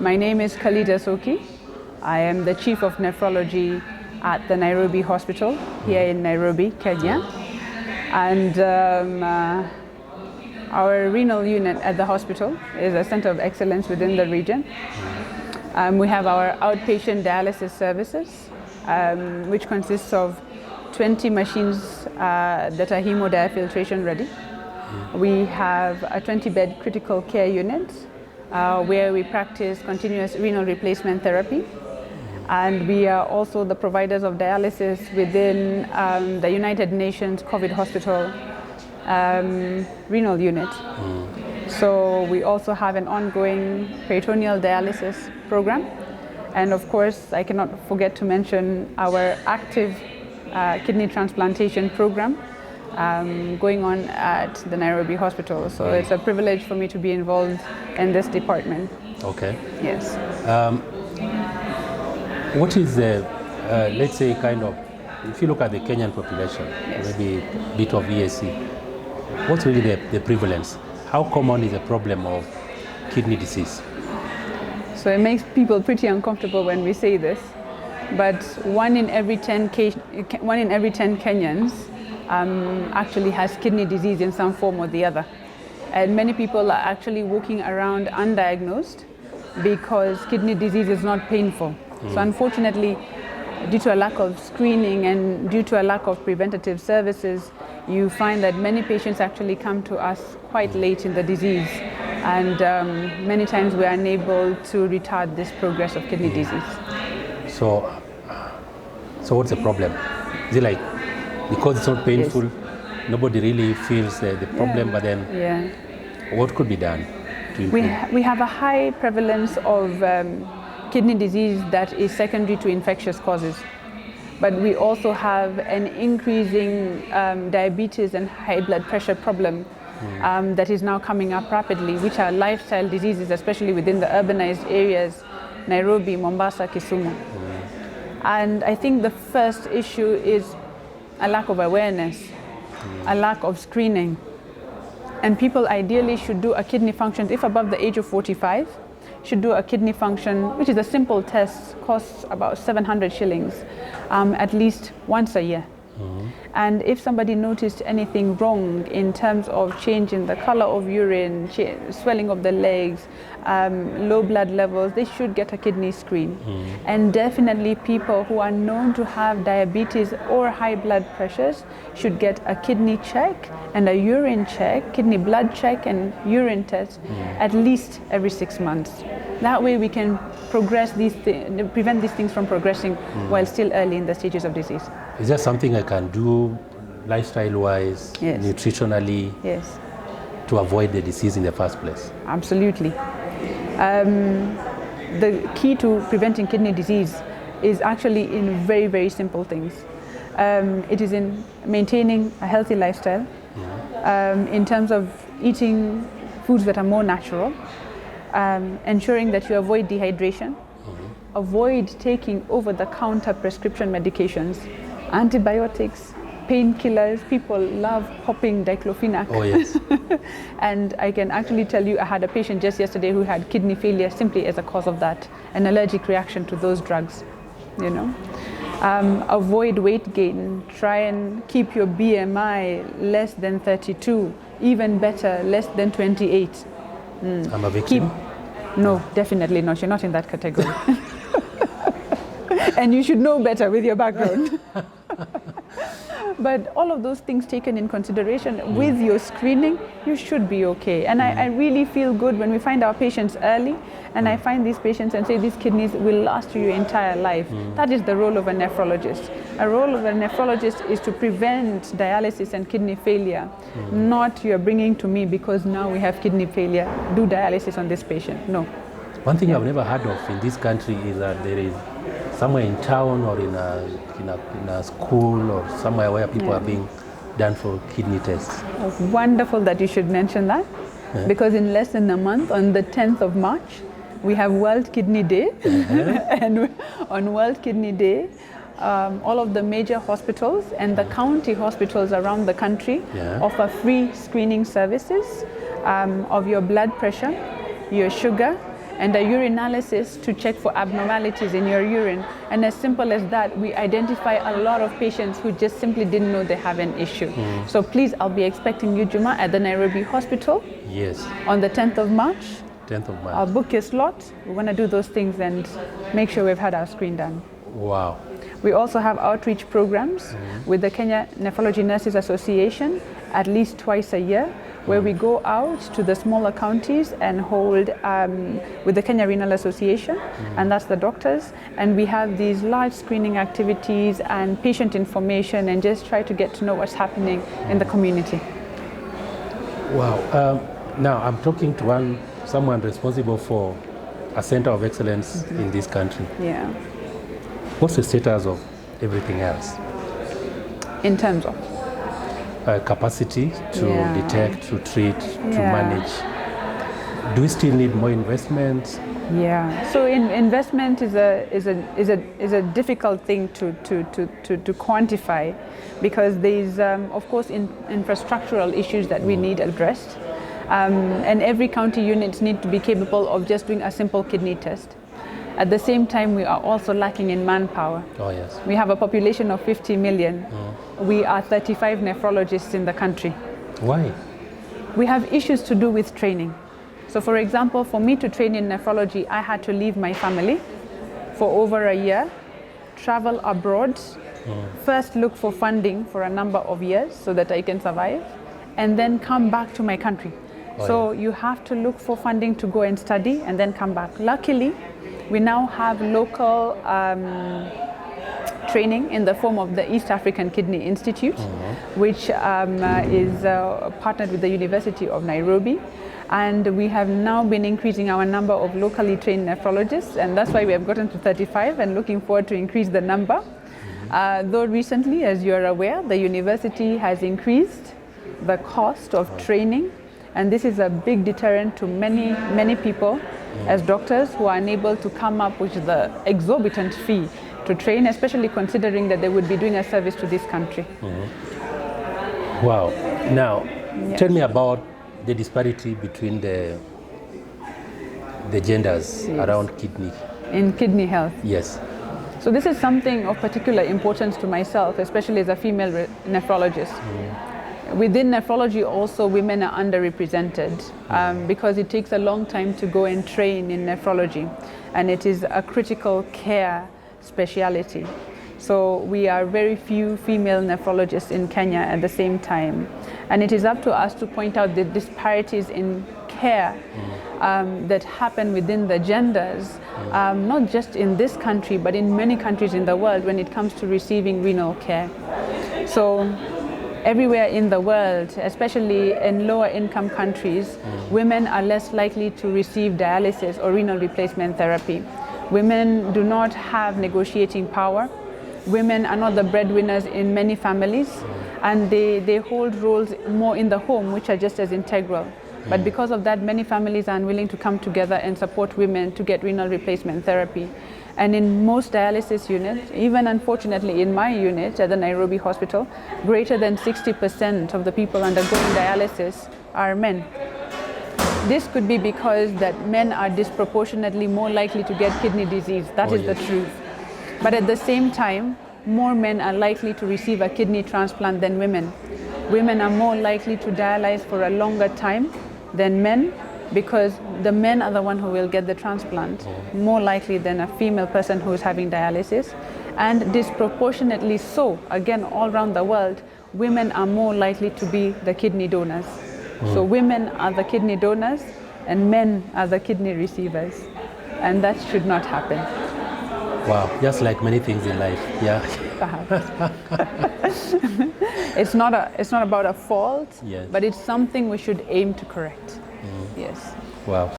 My name is Khalida Soki. I am the Chief of Nephrology at the Nairobi Hospital here in Nairobi, Kenya. And our renal unit at the hospital is a center of excellence within the region. We have our outpatient dialysis services, which consists of 20 machines that are hemodiafiltration ready. We have a 20-bed critical care unit where we practice continuous renal replacement therapy. And we are also the providers of dialysis within the United Nations COVID hospital renal unit. So we also have an ongoing peritoneal dialysis program. And of course, I cannot forget to mention our active kidney transplantation program going on at the Nairobi Hospital. So it's a privilege for me to be involved in this department. Okay. Yes. What is the, let's say, kind of, if you look at the Kenyan population, Yes. maybe a bit of ESC, what's really the prevalence? How common is the problem of kidney disease? So it makes people pretty uncomfortable when we say this, but one in every 10 Kenyans actually has kidney disease in some form or the other. And many people are actually walking around undiagnosed because kidney disease is not painful. So unfortunately, due to a lack of screening and due to a lack of preventative services, you find that many patients actually come to us quite late in the disease. And many times we are unable to retard this progress of kidney disease. So what's the problem? Is it like, because it's not painful, Yes. nobody really feels the problem, but then what could be done to improve? We have a high prevalence of kidney disease that is secondary to infectious causes. But we also have an increasing diabetes and high blood pressure problem that is now coming up rapidly, which are lifestyle diseases, especially within the urbanized areas, Nairobi, Mombasa, Kisumu. And I think the first issue is a lack of awareness, a lack of screening. And people ideally should do a kidney function, if above the age of 45, should do a kidney function, which is a simple test, costs about 700 shillings, at least once a year. And if somebody noticed anything wrong in terms of change in the color of urine, swelling of the legs, low blood levels, they should get a kidney screen. And definitely people who are known to have diabetes or high blood pressures should get a kidney check and a urine check, kidney blood check and urine test at least every 6 months. That way we can prevent these things from progressing while still early in the stages of disease. Is there something I can do lifestyle-wise, Yes. nutritionally, Yes. to avoid the disease in the first place? Absolutely. The key to preventing kidney disease is actually in very, very simple things. It is in maintaining a healthy lifestyle, in terms of eating foods that are more natural, ensuring that you avoid dehydration, avoid taking over-the-counter prescription medications, antibiotics, painkillers. People love popping diclofenac. Oh yes. And I can actually tell you, I had a patient just yesterday who had kidney failure simply as a cause of that, an allergic reaction to those drugs, you know. Avoid weight gain. Try and keep your BMI less than 32, even better, less than 28. I'm a victim? No, definitely not. You're not in that category. And you should know better with your background. But all of those things taken in consideration with your screening, you should be okay. And I really feel good when we find our patients early, and I find these patients and say these kidneys will last you your entire life. That is the role of a nephrologist. A role of a nephrologist is to prevent dialysis and kidney failure, not you're bringing to me because now we have kidney failure, do dialysis on this patient. No. One thing I've never heard of in this country is that there is somewhere in town or in a school or somewhere where people are being done for kidney tests. Wonderful that you should mention that, because in less than a month, on the 10th of March, we have World Kidney Day. And on World Kidney Day, all of the major hospitals and the county hospitals around the country offer free screening services of your blood pressure, your sugar, and a urinalysis to check for abnormalities in your urine. And as simple as that, we identify a lot of patients who just simply didn't know they have an issue. So please, I'll be expecting you, Juma, at the Nairobi hospital. Yes. On the 10th of March. 10th of March. I'll book your slot. We want to do those things and make sure we've had our screen done. Wow. We also have outreach programs with the Kenya Nephrology Nurses Association at least twice a year, where we go out to the smaller counties and hold with the Kenya Renal Association, and that's the doctors, and we have these large screening activities and patient information and just try to get to know what's happening in the community. Wow. Now I'm talking to someone responsible for a center of excellence in this country. Yeah. What's the status of everything else? In terms of? Capacity to detect, to treat, to manage. Do we still need more investment? Yeah. So investment is a difficult thing to quantify, because there's of course infrastructural issues that we need addressed, and every county unit need to be capable of just doing a simple kidney test. At the same time, we are also lacking in manpower. Oh yes. We have a population of 50 million. We are 35 nephrologists in the country. Why? We have issues to do with training. So for example, for me to train in nephrology, I had to leave my family for over a year, travel abroad, first look for funding for a number of years so that I can survive, and then come back to my country. So you have to look for funding to go and study and then come back. Luckily, we now have local training in the form of the East African Kidney Institute, which is partnered with the University of Nairobi. And we have now been increasing our number of locally trained nephrologists, and that's why we have gotten to 35 and looking forward to increase the number. Though recently, as you're aware, the university has increased the cost of training, and this is a big deterrent to many people as doctors who are unable to come up with the exorbitant fee to train, especially considering that they would be doing a service to this country. Wow. Now, tell me about the disparity between the genders around kidney. In kidney health. Yes. So this is something of particular importance to myself, especially as a female nephrologist. Within nephrology also, women are underrepresented because it takes a long time to go and train in nephrology, and it is a critical care speciality. So we are very few female nephrologists in Kenya at the same time, and it is up to us to point out the disparities in care that happen within the genders, not just in this country but in many countries in the world when it comes to receiving renal care. So everywhere in the world, especially in lower income countries, women are less likely to receive dialysis or renal replacement therapy. Women do not have negotiating power. Women are not the breadwinners in many families, and they hold roles more in the home, which are just as integral. But because of that, many families are unwilling to come together and support women to get renal replacement therapy. And in most dialysis units, even unfortunately in my unit at the Nairobi hospital, greater than 60% of the people undergoing dialysis are men. This could be because that men are disproportionately more likely to get kidney disease. That is the truth. But at the same time, more men are likely to receive a kidney transplant than women. Women are more likely to dialyze for a longer time than men, because the men are the one who will get the transplant, more likely than a female person who is having dialysis. And disproportionately so, again, all around the world, women are more likely to be the kidney donors. So women are the kidney donors and men are the kidney receivers. And that should not happen. Wow, just like many things in life, yeah. It's not about a fault, yes, but it's something we should aim to correct. Yes. Wow.